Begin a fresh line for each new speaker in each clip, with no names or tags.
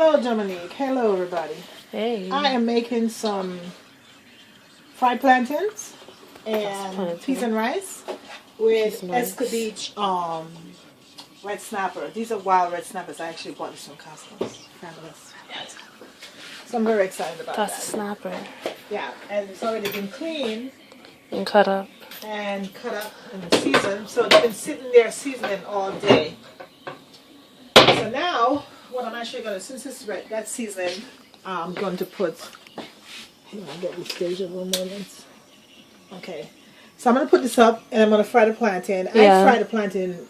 Hello, Dominique. Hello, everybody.
Hey.
I am making some fried plantains and peas and rice with Escovitch Red Snapper. These are wild red snappers. I actually bought this from Costco. Fabulous. So I'm very excited about that.
That's a snapper.
Yeah, and it's already been cleaned.
And cut up.
And cut up and seasoned. So it's been sitting there seasoning all day. So now, what I'm actually going to, since it's red, that's seasoned, I'm going to put, hang on, get this stage of a moment. Okay. So I'm going to put this up and I'm going to fry the plantain.
Yeah.
I fry the plantain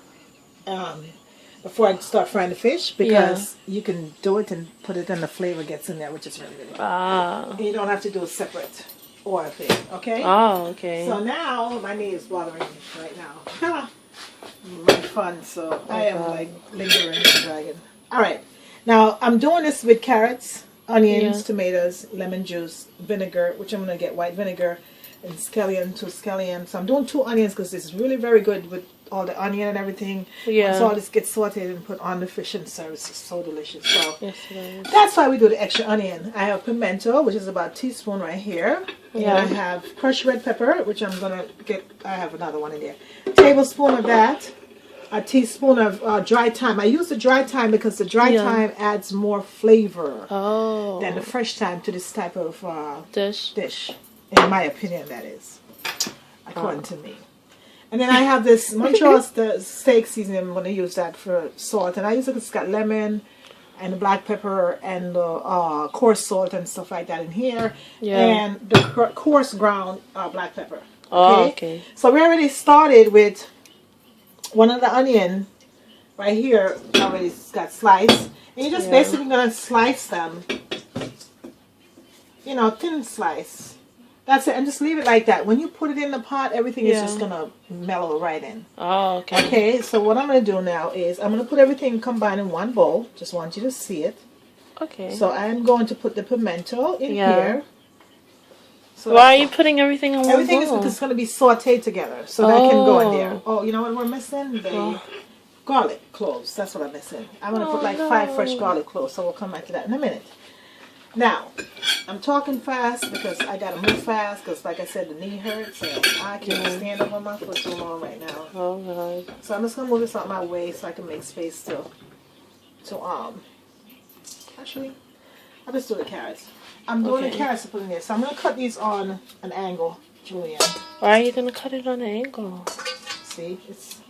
before I start frying the fish because you can do it and put it and the flavor gets in there, which is really, really good. And you don't have to do a separate oil thing, okay?
Oh, okay.
So now, my knee is bothering me right now. Really fun, so I am like lingering and dragging. Alright, now I'm doing this with carrots, onions, tomatoes, lemon juice, vinegar, which I'm going to get white vinegar, and scallion, 2 scallions. So I'm doing 2 onions because this is really very good with all the onion and everything.
Yeah.
Once all this gets sauteed and put on the fish and service, it's so delicious. So
yes, it is.
That's why we do the extra onion. I have pimento, which is about a teaspoon right here.
Yeah.
And I have crushed red pepper, which I'm going to get, I have another one in there. A tablespoon of that. A teaspoon of dry thyme. I use the dry thyme because the dry thyme adds more flavor than the fresh thyme to this type of dish. In my opinion, that is. According to me. And then I have this Montreal steak seasoning. I'm going to use that for salt. And I use it because it's got lemon and the black pepper and the coarse salt and stuff like that in here. Yeah. And the coarse ground black pepper. Okay?
Oh, okay.
So we already started with one of the onion right here already got sliced. And you're just basically going to slice them. You know, thin slice. That's it. And just leave it like that. When you put it in the pot, everything is just going to mellow right in.
Oh, okay.
Okay, so what I'm going to do now is I'm going to put everything combined in one bowl. Just want you to see it.
Okay.
So I'm going to put the pimento in here. So
why are you putting everything in one bowl?
Everything is because it's going to be sauteed together. So that can go in there. Oh, you know what we're missing? The garlic cloves. That's what I'm missing. I'm going to put like 5 fresh garlic cloves. So we'll come back to that in a minute. Now, I'm talking fast because I got to move fast because, like I said, the knee hurts and I can't stand up on my foot too long right now.
Oh, God.
So I'm just going to move this out my way so I can make space to actually, I'll just do the carrots. I'm doing the carrots to put in there. So I'm going to cut these on an angle, Julian.
Why are you going to cut it on an angle?
See, it's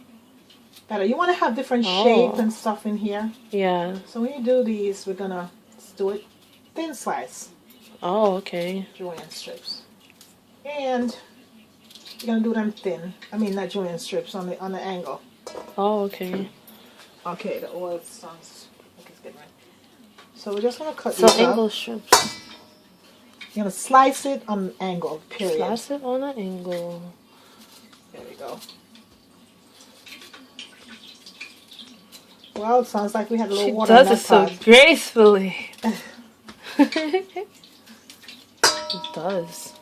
better. You want to have different shape and stuff in here. Yeah. So when you do these, we're going to do it thin slice.
Oh, okay.
Julienne strips. And you're going to do them thin. I mean, not Julienne strips, on the angle.
Oh, okay.
Okay, the oil sounds like it's getting right. So we're just going to cut these up.
angle strips.
You're going to slice it on an angle, period.
Slice it on an angle.
There we go. Well, it sounds like we had a little water in that pot.
She does it so gracefully. It does.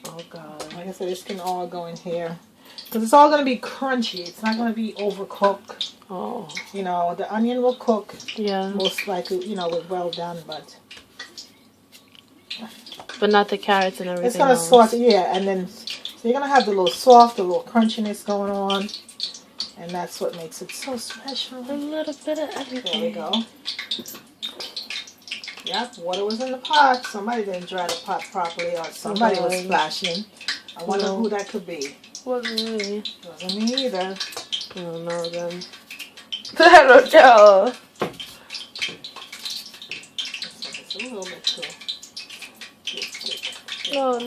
Oh, God.
Like I said, this can all go in here. Because it's all going to be crunchy. It's not going to be overcooked.
Oh.
You know, the onion will cook.
Yeah.
Most likely, you know, well done, but
not the carrots and everything.
It's going to saute, and then, so you're going to have the little soft, the little crunchiness going on. And that's what makes it so special.
A little bit of everything.
There we go. Yep, water was in the pot. Somebody didn't dry the pot properly, or somebody was splashing. I wonder who that could be.
Wasn't me.
Wasn't me either.
I don't know then. I don't know.
It's a little bit too.
No.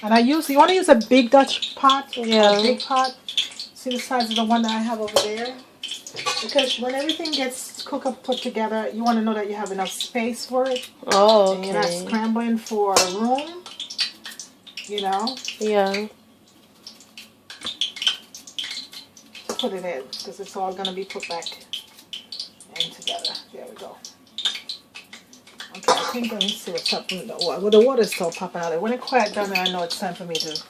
And you want to use a big Dutch pot?
Yeah.
A big pot. See the size of the one that I have over there? Because when everything gets put together, you want to know that you have enough space for it.
Oh, okay.
And you're not scrambling for room. You know?
Yeah.
To put it in. Because it's all going to be put back in together. There we go. Okay, think, let me see what's up with the water. Well, the water's still popping out. When it quiet down there, I know it's time for me to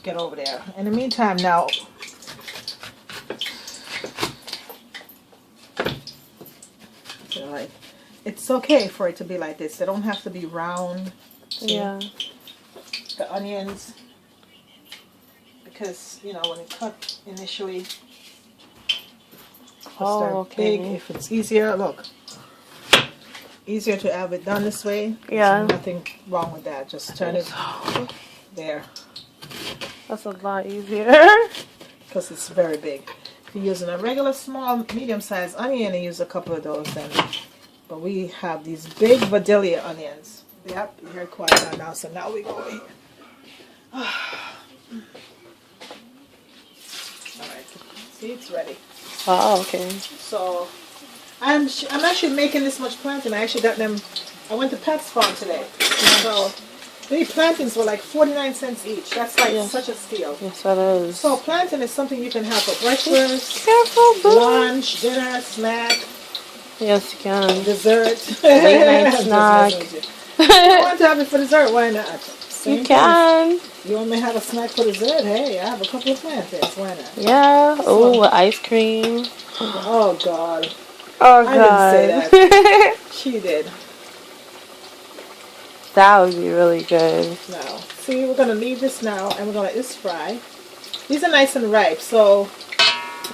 get over there. In the meantime, now, like, it's okay for it to be like this. They don't have to be round. See?
Yeah.
The onions, because you know when it cut initially,
okay.
big. If it's easier, look, easier to have it done this way.
Yeah.
There's nothing wrong with that. Just turn it there.
That's a lot easier.
Because it's very big. If you're using a regular small, medium-sized onion, you use a couple of those then. But we have these big Vidalia onions. Yep, you're quiet now. So now we go over here. Alright, see, it's ready.
Oh, okay.
So, I'm actually making this much plantain. I actually got them, I went to Pet's Farm today. So, these plantains were like 49 cents each. That's like such a steal.
Yes, that is.
So, plantain is something you can have for breakfast,
Careful, boo.
lunch, dinner, snack.
Yes, you can.
Dessert.
Late night snack.
If you want to have it for dessert, why not? Same
You can.
thing. You want me to have a snack for dessert? Hey, I have a couple of plantains. Why not?
Yeah. Oh, with ice cream.
Oh, God.
Oh, God.
I didn't say that. She did.
That would be really good.
Now, see, we're going to leave this now, and we're going to let this fry. These are nice and ripe, so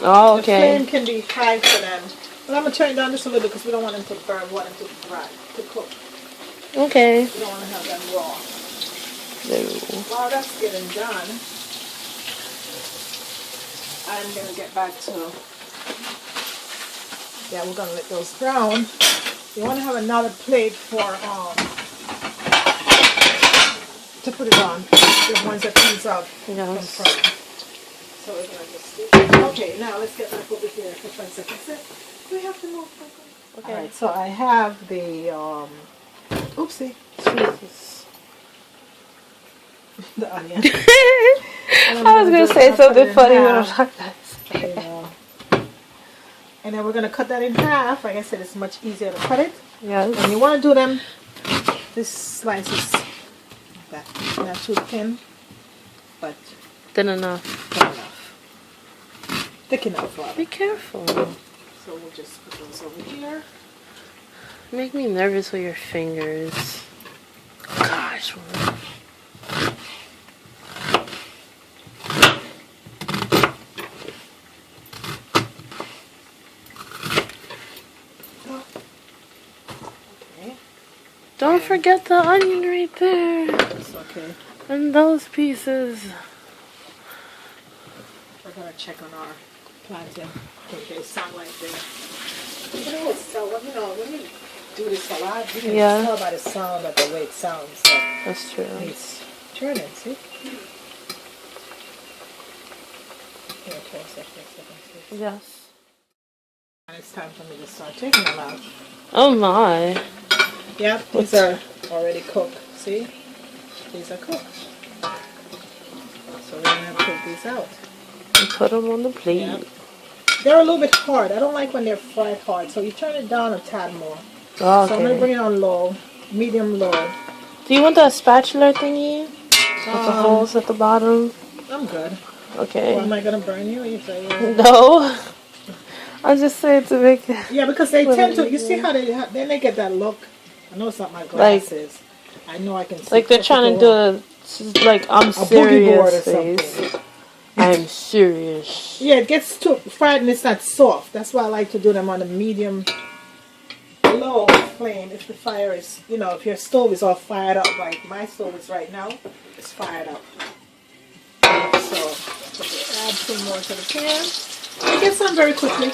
Oh,
the
okay.
flame can be high for them. But I'm going to turn it down just a little bit because we don't want them to burn. We want them to fry, to cook.
Okay.
We don't want to have them raw.
No.
While that's getting done, I'm going to get back to, yeah, we're going to let those brown. You want to have another plate for, to put it on, the ones that comes out from frying. So we're going to just do that. Okay, now let's get back over here for 5 seconds. Do we have to move? Okay. Alright, so I have the, oopsie.
Jesus.
The onion.
I was going to say something funny when I'm like that.
And then we're going to cut that in half. Like I said, it's much easier to cut it.
Yes.
And you want to do them, this slice is that, not too thin, but
Thin enough.
thin enough. Thick enough, rather.
Be careful.
So we'll just put those over here.
Make me nervous with your fingers. Gosh.
Okay.
Don't forget the onion right there.
It's okay.
And those pieces.
We're going to check on our plantain. Okay, they sound like they. You know, when you do this a lot, you can tell by the sound of the way it sounds. So
that's true.
it's turning, see? Here, see?
Yes.
And it's time for me to start taking them out.
Oh my.
Yep, these are already cooked. See? These are cooked. So we're going to take these out.
And put them on the plate.
Yep. They're a little bit hard. I don't like when they're fried hard. So you turn it down a tad more.
Oh, okay.
So I'm going to bring it on low, medium low.
Do you want that spatula thingy? With the holes at the bottom?
I'm good.
Okay.
Well, am I going to burn you? Or you say,
no. I'm just saying to make it.
Yeah, because they tend to, you see how then they get that look. I know it's not my glasses. I know I can see.
Like they're trying to do like I'm serious face. I'm serious.
Yeah, it gets too fried and it's not soft. That's why I like to do them on a medium low flame. If the fire is, if your stove is all fired up, like my stove is right now, it's fired up. So add some more to the pan. It gets on very quickly.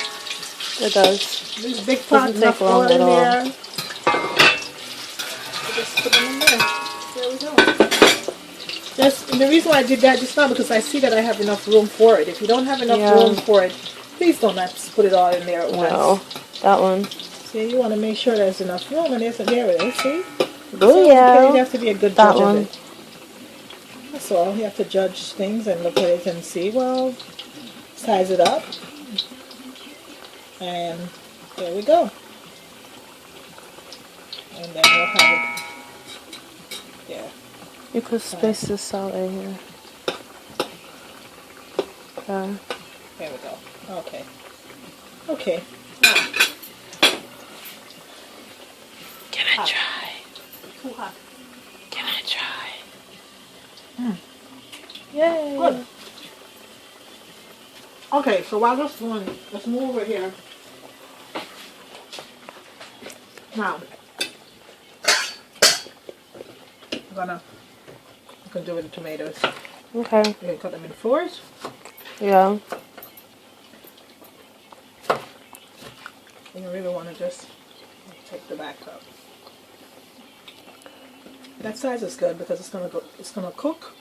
It does.
This big pot, enough oil in there. Just put them in there. There we go. The reason why I did that just now because I see that I have enough room for it. If you don't have enough room for it, please don't put it all in there at once.
No, that one.
See, you want to make sure there's enough room, and there it is. See?
Oh yeah.
You have to be a good judge of it. That's all. You have to judge things and look at it and see. Well, size it up, and there we go. And then we'll have it there.
You could space this out right here. Okay.
There we go. Okay. Okay. Now.
Can I try?
Too hot.
Can I try?
Yay. Good. Okay, so while this one, let's move over here. Now, I'm gonna do it with the tomatoes.
Okay.
You're gonna cut them in fours.
Yeah.
You really want to just take the back up. That size is good because it's gonna cook.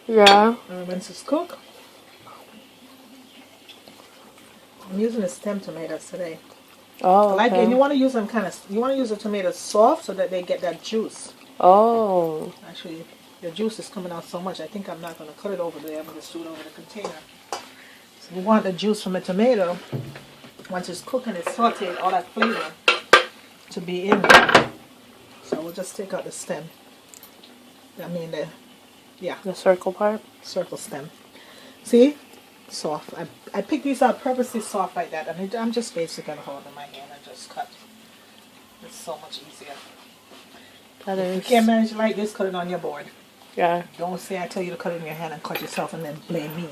Yeah.
And once it's cooked, I'm using the stem tomatoes today.
Oh. Okay.
Like, and you want to use them you want to use the tomatoes soft so that they get that juice.
Oh.
Actually, the juice is coming out so much. I think I'm not going to cut it over there. I'm going to just do it over the container. So we want the juice from the tomato. Once it's cooking, it's sauteed, all that flavor to be in there. So we'll just take out the stem. I mean
the circle part.
Circle stem. See, soft. I picked these out purposely soft like that, and I'm just basically gonna hold in my hand and just cut. It's so much easier.
That
If
is.
you can't manage it like this, cut it on your board.
Yeah.
Don't say I tell you to cut it in your hand and cut yourself and then blame me.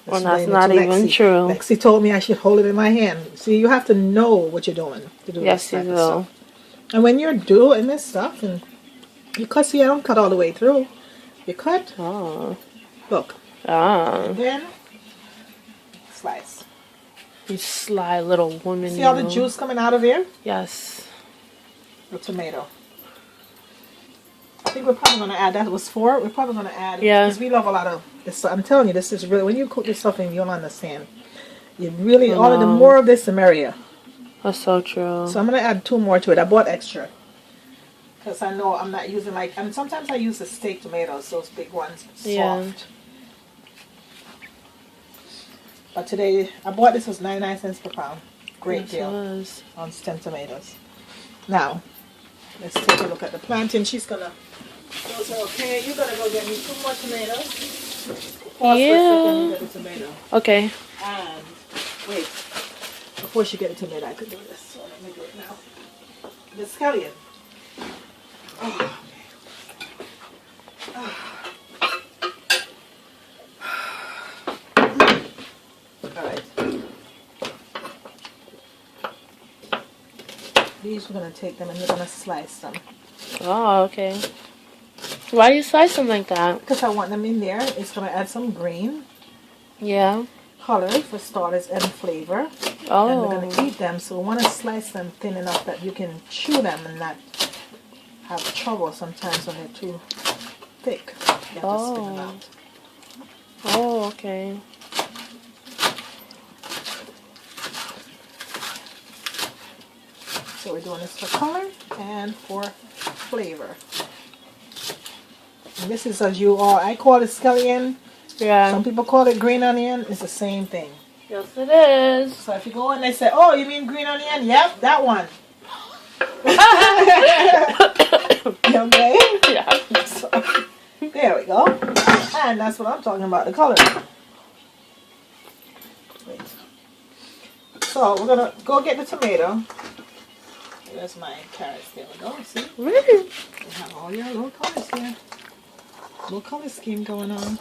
Well, that's not even true.
Lexie told me I should hold it in my hand. See, you have to know what you're doing to do
Yes,
this
you
type of
will.
stuff. And when you're doing this stuff, and you cut, see, I don't cut all the way through. You cut,
Oh.
look,
Ah.
and then slice.
You sly little woman.
See all the juice coming out of here?
Yes.
The tomato. I think we're probably going to add, that was 4. We're probably going to add,
Yeah.
because we love a lot of this. I'm telling you, this is really, when you cook this stuff in, you'll understand. You really, all of the more of this, the merrier.
That's so true.
So I'm going to add 2 more to it. I bought extra. Because I know I'm not using and sometimes I use the steak tomatoes, those big ones, soft.
Yeah.
But today, I bought this, was 99 cents per pound. Great
Yes,
deal
it was.
on stem tomatoes. Now, let's take a look at the plantain. She's going to, those are okay. You're going to go get me 2 more tomatoes. Pause for a second and get the tomato.
Okay.
And, wait, before she get the tomato, I could do this. So let me do it now. The scallion. Oh. Alright. These we're going to take them and we're going to slice them.
Oh, okay. Why do you slice them like that?
Because I want them in there. It's going to add some green
Yeah.
color for starters and flavor.
Oh.
And we're going to eat them, so we want to slice them thin enough that you can chew them and not have trouble sometimes when they're too thick. You have to spin them out.
Oh, okay.
So we're doing this for color and for flavor. And this is, as you all, I call it scallion.
Yeah.
Some people call it green onion. It's the same thing.
Yes, it is.
So if you go and they say, oh, you mean green onion? Yep, that one. Okay?
Yeah.
So, there we go. And that's what I'm talking about, the color. Wait. So we're going to go get the tomato. There's my carrots. There we go. See?
Really?
We have all your little colors here. Little color scheme going on.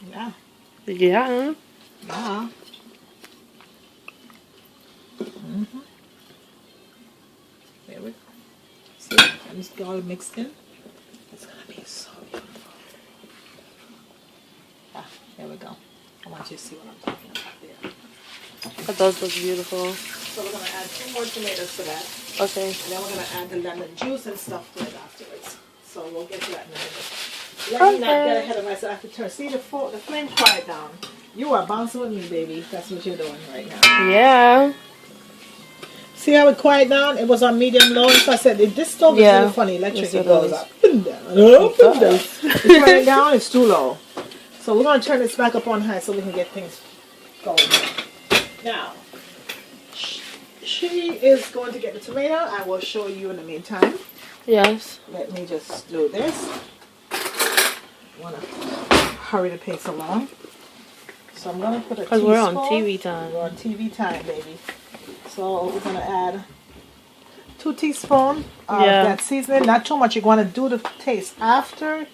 Yeah.
Yeah.
Yeah. Mm-hmm. There we go. See? And it's all mixed in. It's going to be so beautiful. Ah, there we go. I want you to see what I'm talking about there.
That does look beautiful.
So we're going to add 2 more tomatoes to that.
Okay.
And then we're going to add the lemon juice and stuff to it afterwards. So we'll get to that in a minute. Let me not get ahead of myself. I have to turn. See the flame quiet down. You are bouncing with me, baby. That's what you're doing right now.
Yeah.
See how it quiet down? It was on medium low. So I said, this stove is really funny. Electric, it goes up and down, up and down. You turn it down, it's too low. So we're going to turn this back up on high so we can get things going. Now, she is going to get the tomato. I will show you in the meantime.
Yes.
Let me just do this. I want to hurry the pace along. So I'm going to put a teaspoon.
Because we're on TV time.
We're on TV time, baby. So we're going to add 2 teaspoons of that seasoning. Not too much. You're going to do the taste after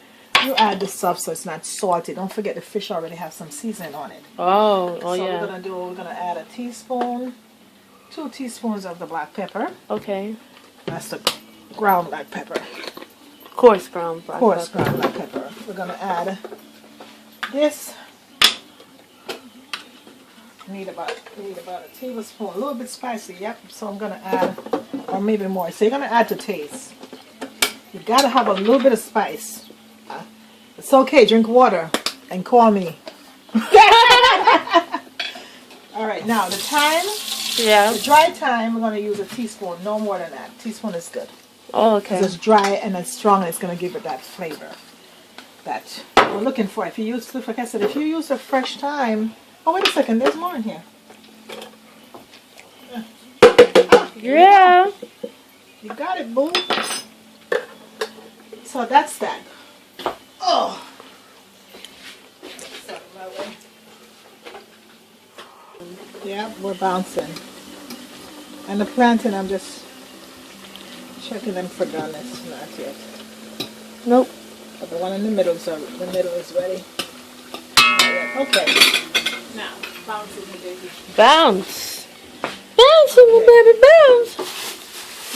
you add the stuff so it's not salty. Don't forget the fish already has some seasoning on it.
Oh,
so
yeah.
we're going to add a teaspoon, 2 teaspoons of the black pepper.
Okay.
That's the ground black pepper.
Coarse ground black
Coarse
pepper.
ground black pepper. We're going to add this. Need about a tablespoon. A little bit spicy, yep. So I'm going to add, or maybe more. So you're going to add to taste. You got to have a little bit of spice. It's okay. Drink water and call me. All right. Now the thyme.
Yeah.
The dry thyme, we're going to use a teaspoon. No more than that. Teaspoon is good.
Oh, okay.
It's dry and it's strong and it's going to give it that flavor that we're looking for. If you use, like I said, if you use a fresh thyme. Oh, wait a second. There's more in here.
Yeah.
You got it, boo. So that's that. Oh. Yeah, we're bouncing. And the plantain, I'm just checking them for doneness. Not yet.
Nope.
But the one in the middle is ready. Not yet. Okay. Now, bouncing the baby.
Bounce. Bouncing the baby, bounce.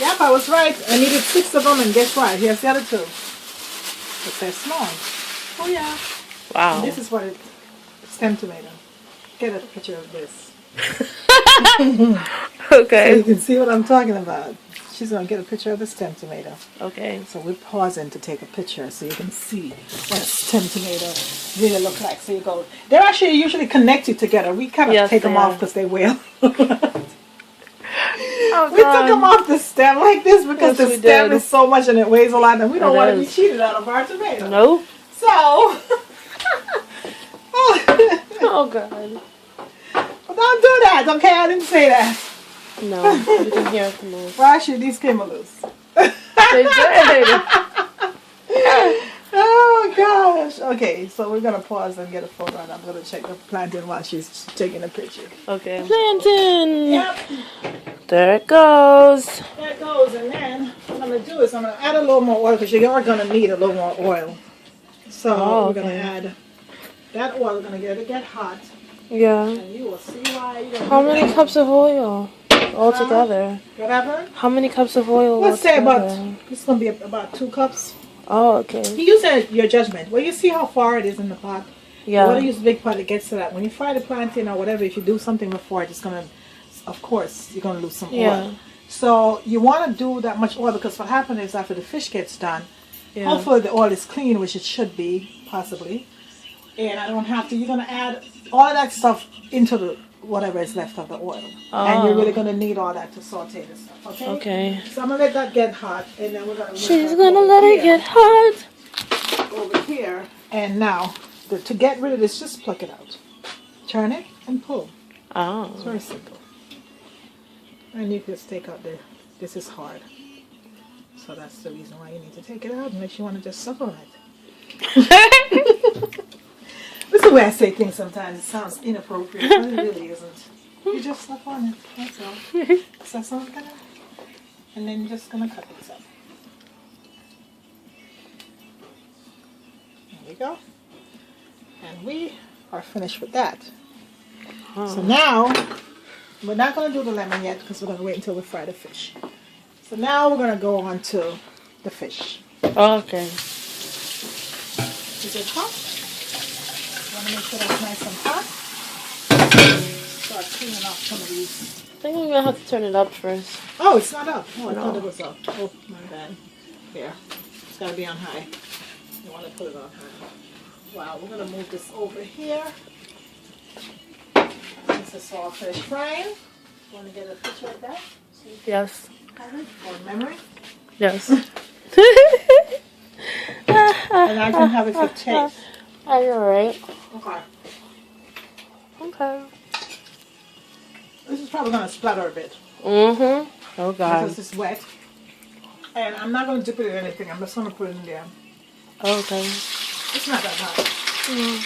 Yep, I was right. I needed 6 of them, and guess what? Here's the other 2. But they're small. Oh, yeah.
Wow.
And this is what it's stem tomato. Get a picture of this.
Okay.
So you can see what I'm talking about. She's going to get a picture of the stem tomato.
Okay.
So we're pausing to take a picture so you can see what a stem tomato really look like. So you go, they're actually usually connected together. We kind of take them off because they weigh.
Oh,
we took them off the stem like this because the stem is so much and it weighs a lot and we don't want to be cheated out of our tomato.
Nope.
So.
Oh, God.
Well, don't do that, okay? I didn't say that.
No, you can hear it move.
Well, actually, these came loose.
They did.
Oh, gosh. Okay, so we're going to pause and get a photo, and I'm going to check the plantain while she's taking a picture.
Okay. Plantain.
Yep.
There it goes.
There it goes, and then what I'm going to do is I'm going to add a little more oil because you are going to need a little more oil. So we're going to add that oil. We're going to get hot.
Yeah.
And you will see why.
How many cups of oil altogether?
Whatever.
How many cups of oil
Let's say
altogether?
it's going to be about 2 cups.
Oh, okay.
You use your judgment. Well, you see how far it is in the pot.
Yeah.
You want to use the big pot that gets to that. When you fry the plantain or whatever, if you do something before it, it's going to, of course, you're going to lose some oil. So you want to do that much oil because what happens is after the fish gets done, hopefully the oil is clean, which it should be, possibly. And I don't have to, you're going to add all of that stuff into the whatever is left of the oil. And you're really going to need all that to saute the stuff, okay?
Okay.
So I'm going to let that get hot, and then we're going to...
She's going to let it get hot.
Over here. And now, to get rid of this, just pluck it out. Turn it and pull.
Oh.
It's very simple. And you just take out this is hard. So that's the reason why you need to take it out, unless you want to just suck on it. This is the way I say things sometimes. It sounds inappropriate, but it really isn't. You just suck on it. That's all. So that's all I'm gonna. And then you're just gonna cut this up. There we go. And we are finished with that. So now, we're not going to do the lemon yet because we're going to wait until we fry the fish. So now we're going to go on to the fish.
Oh, okay.
Is it hot? You want to make sure that's nice and hot. Start cleaning off some of these.
I think I'm going to have to turn it up first.
Oh, it's not up. Oh, I thought it was up. Oh, my bad. There. It's got to be on high. You want to put it on high. Wow, we're going to move this over here. This is all fish frying. Want to get a picture of that? So
yes.
For memory?
Yes.
And I can have it for taste.
Are you alright?
Okay.
Okay.
This is probably going to splatter a bit.
Mm-hmm. Oh, God.
Because it's wet. And I'm not going to dip it in anything. I'm just going to put it in there.
Okay.
It's not that hot.
Mm.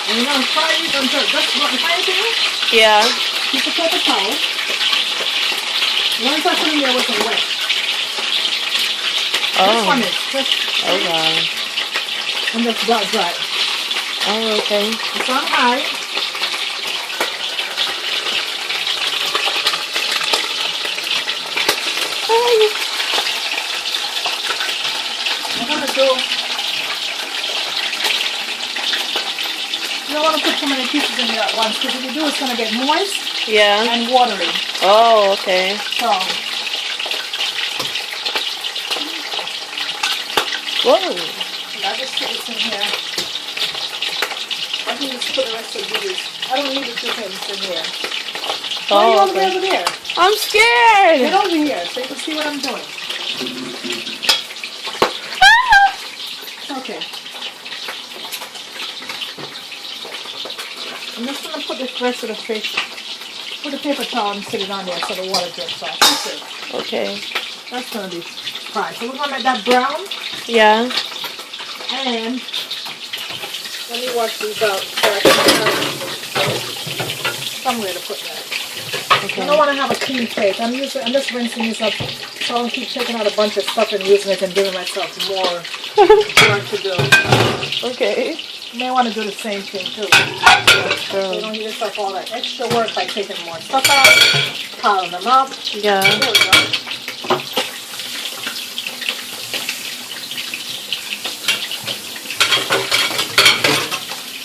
And you're going to fry it until just what the fire thing.
Yeah.
Keep the paper towel. Once I put it in there with some wet.
Oh.
This one is just.
Oh, God.
And just dry.
Oh, okay.
It's on high. I'm going to do. You don't want to put too many pieces in there at once because if you do, it's going to get moist and watery.
Oh, okay.
So.
Whoa.
I'll just put this in here. I can just put the rest of these. I don't need the two things in here. Why are you all the way over there?
I'm scared.
Get over here so you can see what I'm doing. Okay. I'm just going to put the rest of the fish, put the paper towel and sit it on there so the water drips off. That's it.
Okay.
That's going to be fried. So we're going to make that brown.
Yeah.
And let me wash these out so I can somewhere to put that. Okay. I don't want to have a clean plate. I'm just rinsing this up so I don't keep taking out a bunch of stuff and using it and giving myself more work to do.
Okay.
You may want to do the same thing too. So you don't give yourself all that extra work by taking more stuff out, piling them up.
Yeah.
There we go.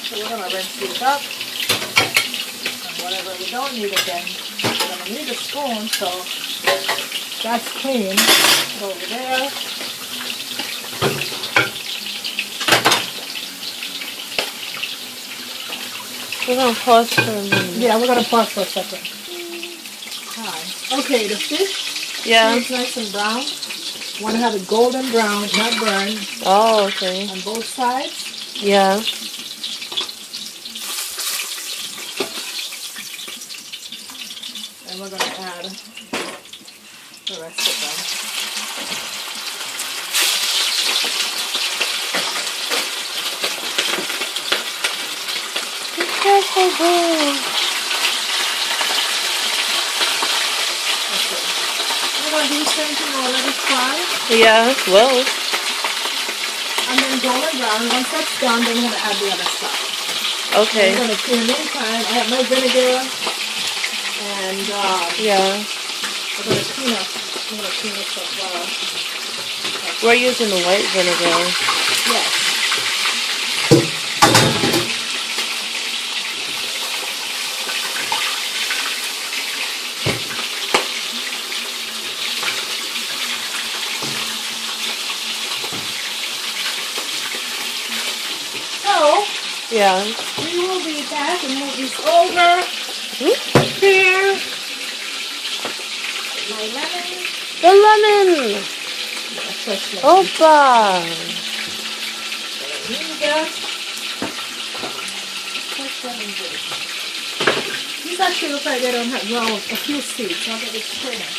So we're going to rinse these up. And whatever we don't need again, we're going to need a spoon, so that's clean. Go over there.
We're going to pause for a minute.
Yeah, we're going to pause for a second. Hi. Okay, the fish is nice and brown. You want to have it golden brown, not burned.
Oh, okay.
On both sides.
Yeah.
And we're going to add the rest of them.
Be careful, girl.
Okay. We're going to do the same thing, we'll let it fry.
Yeah, well.
And then golden brown. Once that's done, then we're going to add the other stuff.
Okay.
And we're going to, in the meantime, I have my vinegar. And
yeah.
we're going to clean up. I'm going to clean this up well.
We're using the white vinegar.
Yes. So,
yeah.
We will be back and move this over. Here. My lemon.
The lemon. Opa.
These actually look like they don't have a few seeds. So I'll get this strainer.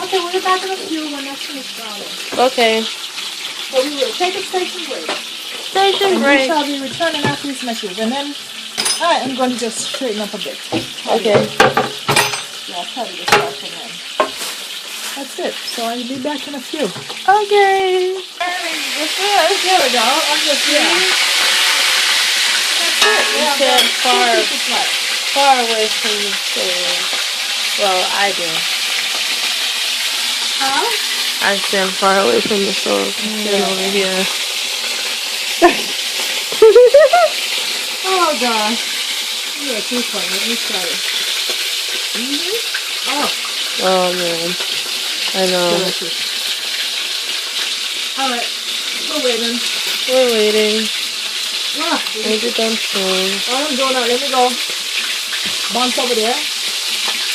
Okay, we'll be back in a few when that's finished browning.
Okay.
So we will take a station break.
Station break.
We shall be returning after these meshes. And then I am going to just straighten up a bit.
Okay.
Yeah, tidy this off and then. That's it. So I'll be back in a few.
Okay.
There we go. I'm just, That's it.
You said far away from the stove. Well, I do.
Huh?
I stand far away from the stove. Stand over here.
Oh gosh. Yeah, too funny. Let me try it.
Oh man. I know.
Alright. We're waiting.
We're waiting.
Maybe
done soon.
While I'm doing that, let me go. Bounce over there.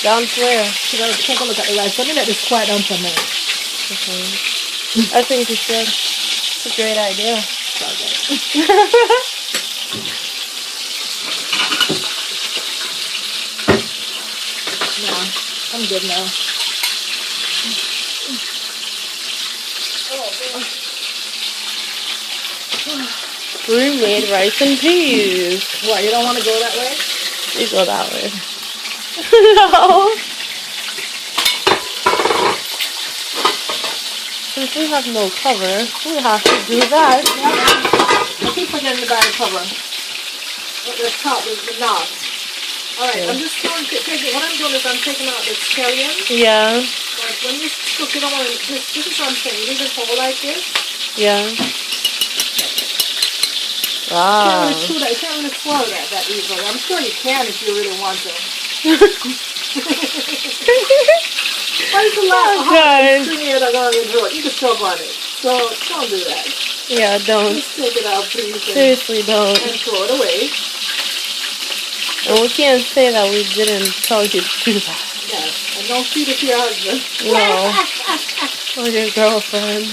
Down where?
So gotta take a look at the rice. Let me let this quiet down for a minute.
Okay. I think you should. It's a great idea.
No, I'm good now.
We made rice and peas.
What, you don't want to go that way?
You go that way. No. Since we have no cover, we have to do that.
I keep forgetting to buy the cover. The top is the knot. Alright, I'm just going to take it. What I'm doing is I'm taking out the scallion.
Yeah.
Like when you cook, you don't want to. This is what I'm saying. You leave it whole like this.
Yeah. Wow.
You can't really swallow that easily. I'm sure you can if you really want to. Why is the last stringy that going to do it? You can choke on it. So don't do that.
Yeah, don't.
Just take it out, please.
Seriously, don't.
And throw it away.
And we can't say that we didn't tell you to do that.
Yes. And don't feed it to your husband.
No. Or your girlfriend.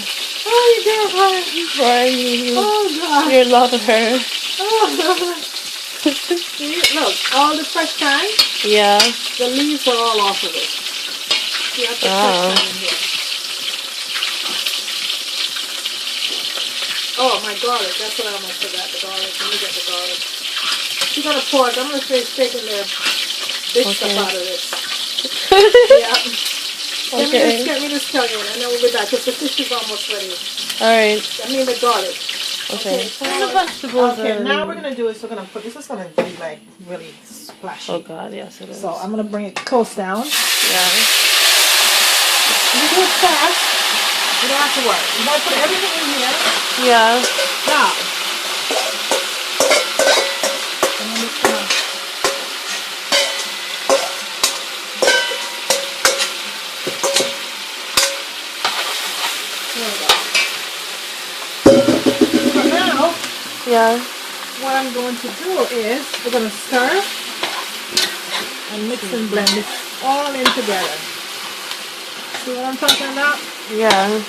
Oh, your girlfriend.
Right, you.
Oh, God.
You love her.
Oh, God. See, look, all the fresh thyme.
Yeah.
The leaves are all off of it. You have to fresh thyme in here. Oh, my garlic. That's what I almost forgot. The garlic. Let me get the garlic. You're going to pour it. I'm going to finish taking the big stuff out of this. Yeah. Get me this scallion, and then we'll be back because the fish is almost ready.
Alright.
I mean the garlic.
Okay. And the vegetables.
Okay, now we're going to do is we're going to put this is going to be like really splashy.
Oh God, yes it is.
So I'm going to bring it close down.
Yeah.
You do it fast. You don't have to worry. You want to put everything in here.
Yeah.
Now. And then it's going to... So now,
Yeah.
what I'm going to do is we're going to stir and mix and blend it all in together. See what I'm talking about?
Yeah.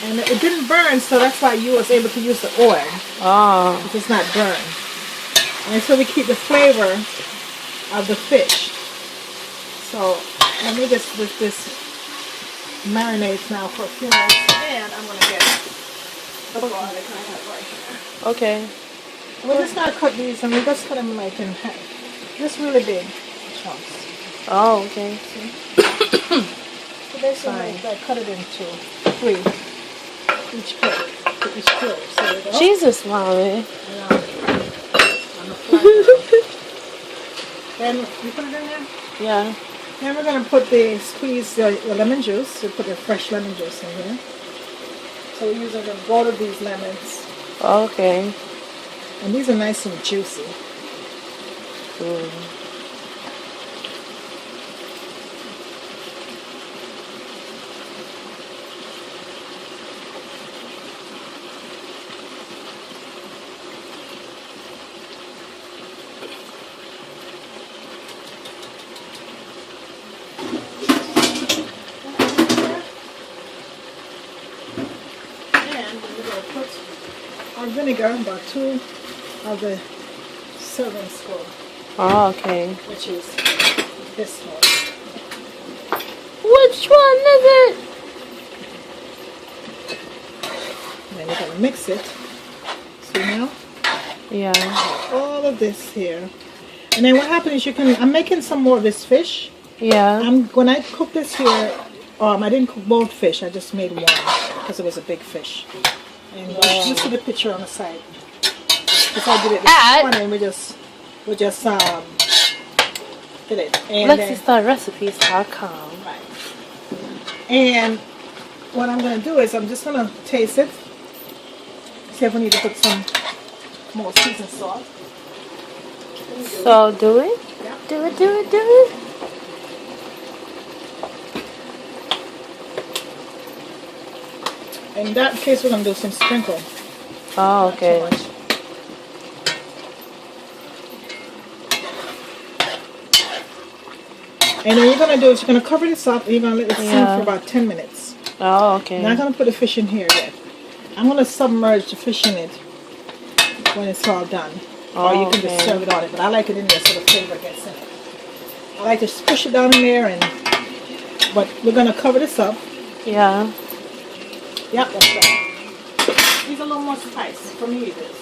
And it didn't burn, so that's why you was able to use the oil.
Oh.
It's not burned. And so we keep the flavor of the fish. So let me just let this marinate now for a few minutes, and I'm going to get the garlic I have right here.
Okay.
We're just going to cut these, and we're just cut them like in half. Just really big chunks.
Oh, okay.
So basically, I cut it into 3. Each plate. Each plate. So there we go.
Jesus, Mommy.
On the flat. Then you put it in there?
Yeah.
Then we're going to put squeeze the lemon juice. We put the fresh lemon juice in here. So we're using both of these lemons.
Okay.
And these are nice and juicy.
Mm.
Our vinegar, about 2 of the serving spoon,
Oh, okay.
which is this one.
Which one is it?
And then we're going to mix it. See now?
Yeah.
All of this here. And then what happens is I'm making some more of this fish.
Yeah.
When I cook this here, I didn't cook both fish, I just made one because it was a big fish. And you see the picture on the side. Because I did it this morning, we just did it. And
Lexie Starr recipes.com.
Right. And what I'm going to do is I'm just going to taste it. See if we need to put some more seasoned salt.
So do it?
Yeah.
Do it, do it, do it.
In that case, we're going to do some sprinkle.
Oh, okay.
Not too much. And then you're going to do is you're going to cover this up and you're going to let it simmer for about 10 minutes.
Oh, okay.
I'm not going to put the fish in here yet. I'm going to submerge the fish in it when it's all done. Or you can just serve it on it. But I like it in there so the flavor gets in it. I like to just push it down in there, but we're going to cover this up.
Yeah.
Yep, that's right. These are a little more spice. For me it is.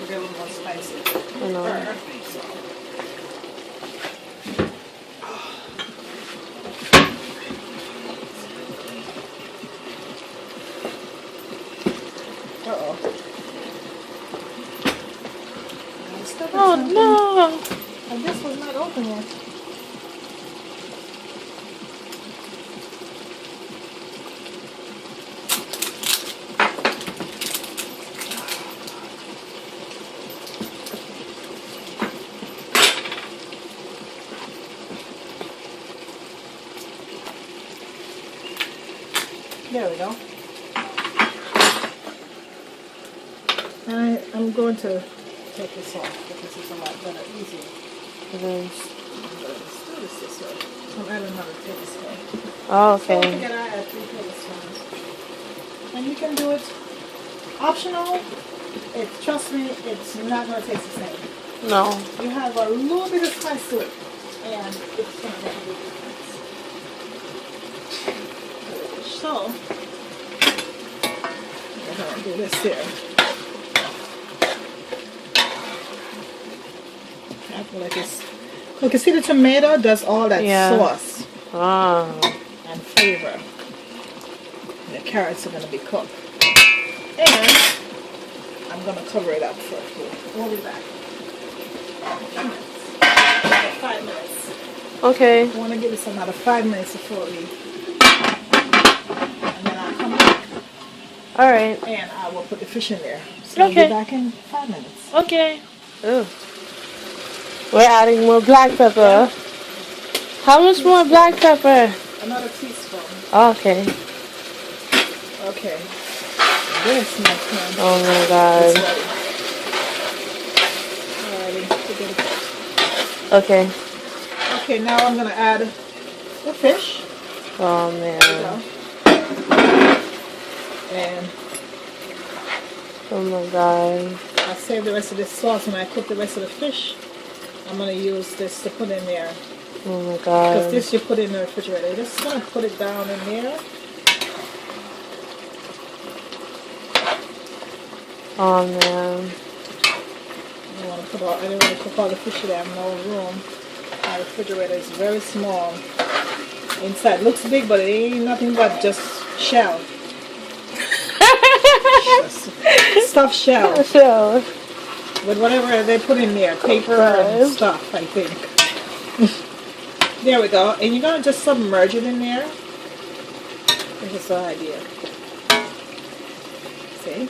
They're a little more spicy.
I know. Oh no!
And this was not open yet. There we go. And I'm going to take this off because it's a lot better, easier.
It is.
Let's do this way. I'm adding another tablespoon.
Oh, okay.
So together I add 3 tablespoons. And you can do it optional. Trust me, it's not going to taste the same.
No.
You have a little bit of spice to it, and it's going to make a big difference. So, I'm going to do this here. Like this. Look, you see the tomato does all that sauce and flavor. And the carrots are going to be cooked. And I'm going to cover it up for a few. We'll be back. 5 minutes.
Okay.
I want to give this another 5 minutes before we. And then I'll come back.
Alright.
And I will put the fish in there. So I'll be back in 5 minutes.
Okay. Ooh. We're adding more black pepper. How much more black pepper?
Another teaspoon.
Okay.
Okay. This, my friend.
Oh my god.
Alrighty.
Okay.
Okay, now I'm going to add the fish.
Oh man.
And
oh my god.
I'll save the rest of this sauce when I cook the rest of the fish. I'm going to use this to put in there.
Oh my god.
Because this you put in the refrigerator. You're just going to put it down in there.
Oh man.
I don't want to cook all the fish today. I have no room. My refrigerator is very small. Inside looks big, but it ain't nothing but just shell. Stuffed shell.
Shell.
With whatever they put in there, paper and stuff, I think. There we go. And you're going to just submerge it in there. This is the idea. See?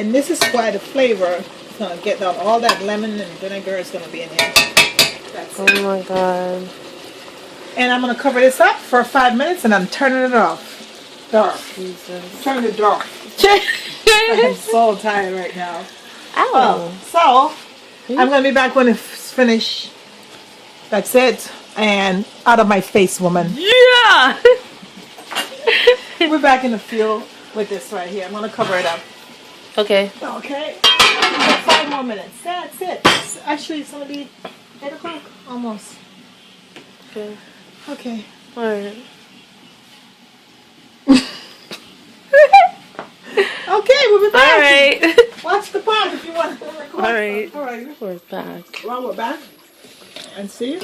And this is why the flavor is going to get down. All that lemon and vinegar is going to be in here. That's it.
Oh my god.
And I'm going to cover this up for 5 minutes and I'm turning it off. Dark.
Jesus.
Turn it dark. I'm so tired right now.
Ow.
So, I'm going to be back when it's finished. That's it. And out of my face, woman.
Yeah!
We're back in the field with this right here. I'm going to cover it up.
Okay.
Okay. 5 more minutes. That's it. Actually, it's going to be 8 o'clock. Almost.
Okay.
Okay.
Alright.
Okay, we'll be back.
Alright.
Watch the pod if you want to record.
Alright.
Alright.
We're back.
Well, we're back. And see?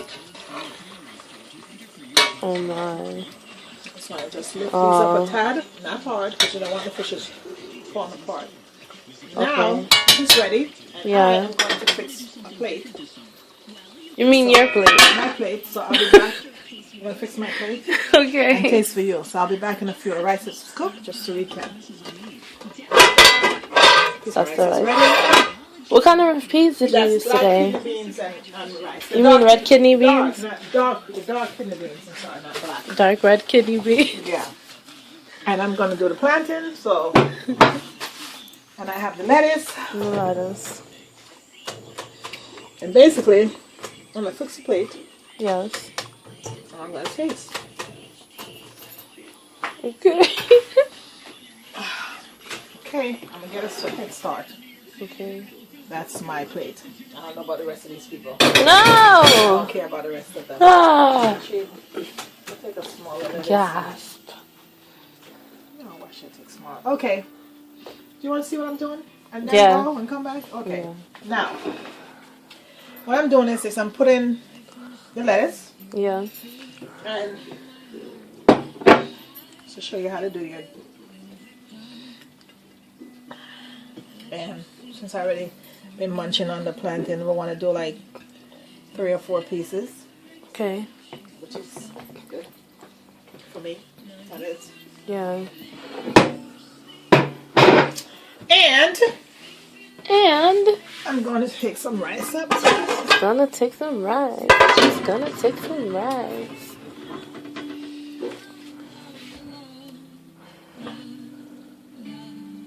Oh my.
That's why I just lift these up a tad. Not hard, because you don't want the fishes falling apart. Now, it's ready. And I am going to fix a plate.
You mean your plate?
My plate, so I'll be back. I'm going to fix my plate.
Okay.
And taste for you. So I'll be back in a few. The rice is cooked, just to recap.
That's the rice. What kind of peas did you use today?
Kidney beans and rice.
You mean red kidney beans?
Dark kidney beans. I'm sorry, not black.
Dark red kidney beans?
Yeah. And I'm going to do the plantains, so... And I have the lettuce.
The lettuce.
And basically, I'm going to fix the plate.
Yes.
And I'm going to taste.
Okay.
Okay, I'm going to get a head start.
Okay.
That's my plate. I don't know about the rest of these people.
No!
I don't care about the rest of them.
Ah!
Actually, I'll take a smaller lettuce.
Gasp.
No, why should I take small? Okay. Do you want to see what I'm doing? And then
Yeah.
go and come back? Okay.
Yeah.
Now, what I'm doing is I'm putting the lettuce.
Yeah.
And to show you how to do your... And since I already been munching on the plantain, we want to do like 3 or 4 pieces,
Okay.
which is good for me. That is.
Yeah.
And
And
I'm going to take some rice up.
it's gonna take some rice. It's gonna take some rice.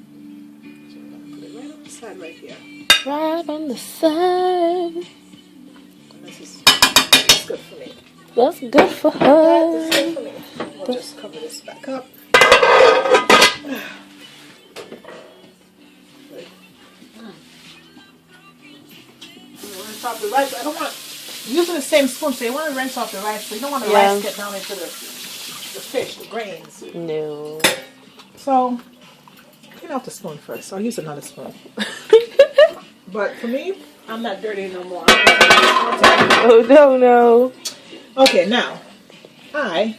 Put it right on the side right here.
Right on the side.
And this is that's good for me.
That's good for
That
her.
is good for me. We'll just cover this back up. Rinse off the rice. I don't want using the same spoon, so you want to rinse off the rice, but you don't want the
Yeah.
rice get down into the fish, the grains.
No.
So clean off the spoon first. I'll use another spoon. But for me, I'm not dirty no more.
Oh no.
Okay, now I'm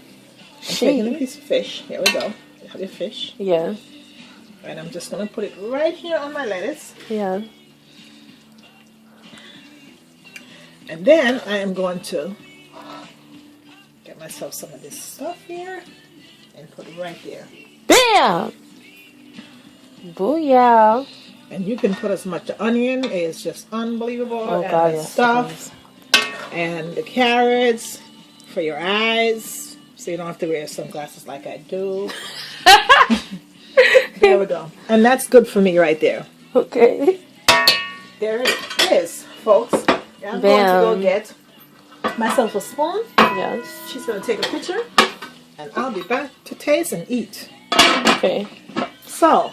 taking a piece of fish. Here we go. You have your fish,
Yeah.
and I'm just gonna put it right here on my lettuce.
Yeah.
And then I am going to get myself some of this stuff here and put it right there.
Bam! Booyah.
And you can put as much. The onion is just unbelievable.
Oh
and
God,
the
yes.
stuff and the carrots for your eyes, so you don't have to wear sunglasses like I do. There we go. And that's good for me right there.
Okay.
There it is, folks. I'm going to go get myself a spoon.
Yes.
She's going to take a picture, and I'll be back to taste and eat.
Okay.
So,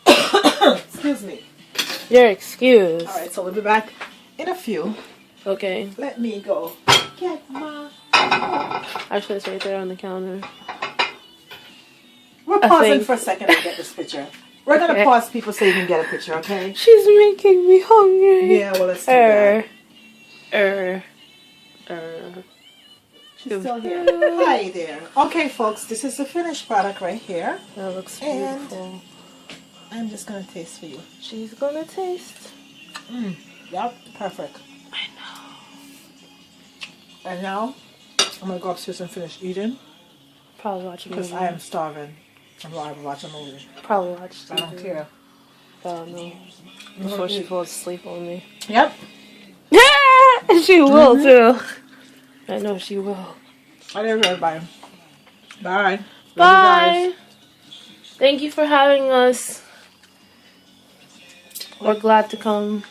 excuse me.
You're excused.
All right, so we'll be back in a few.
Okay.
Let me go get my...
Actually, it's right there on the counter.
We're pausing for a second to get this picture. We're going to pause, people, so you can get a picture, okay?
She's making me hungry.
Yeah, well, let's do that. She's still here. Hi there. Okay, folks, this is the finished product right here.
That looks
And
beautiful.
I'm just going to taste for you.
She's gonna taste.
Yep, perfect.
I know.
And now, I'm going to go upstairs and finish eating
Probably watch a movie.
because I am starving. I'm going to watch a movie.
Probably watch
I don't care.
Oh no. Before she falls asleep on me.
Yep.
She will too. I know she will.
All right, everybody. Bye. Love you
Bye.
guys.
Thank you for having us. We're glad to come.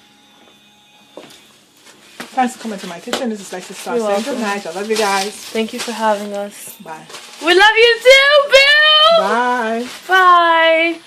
Thanks for coming to my kitchen. This is Lexie Starr
You're
saying good
welcome.
night. I love you guys.
Thank you for having us.
Bye.
We love you too, Bill.
Bye.
Bye.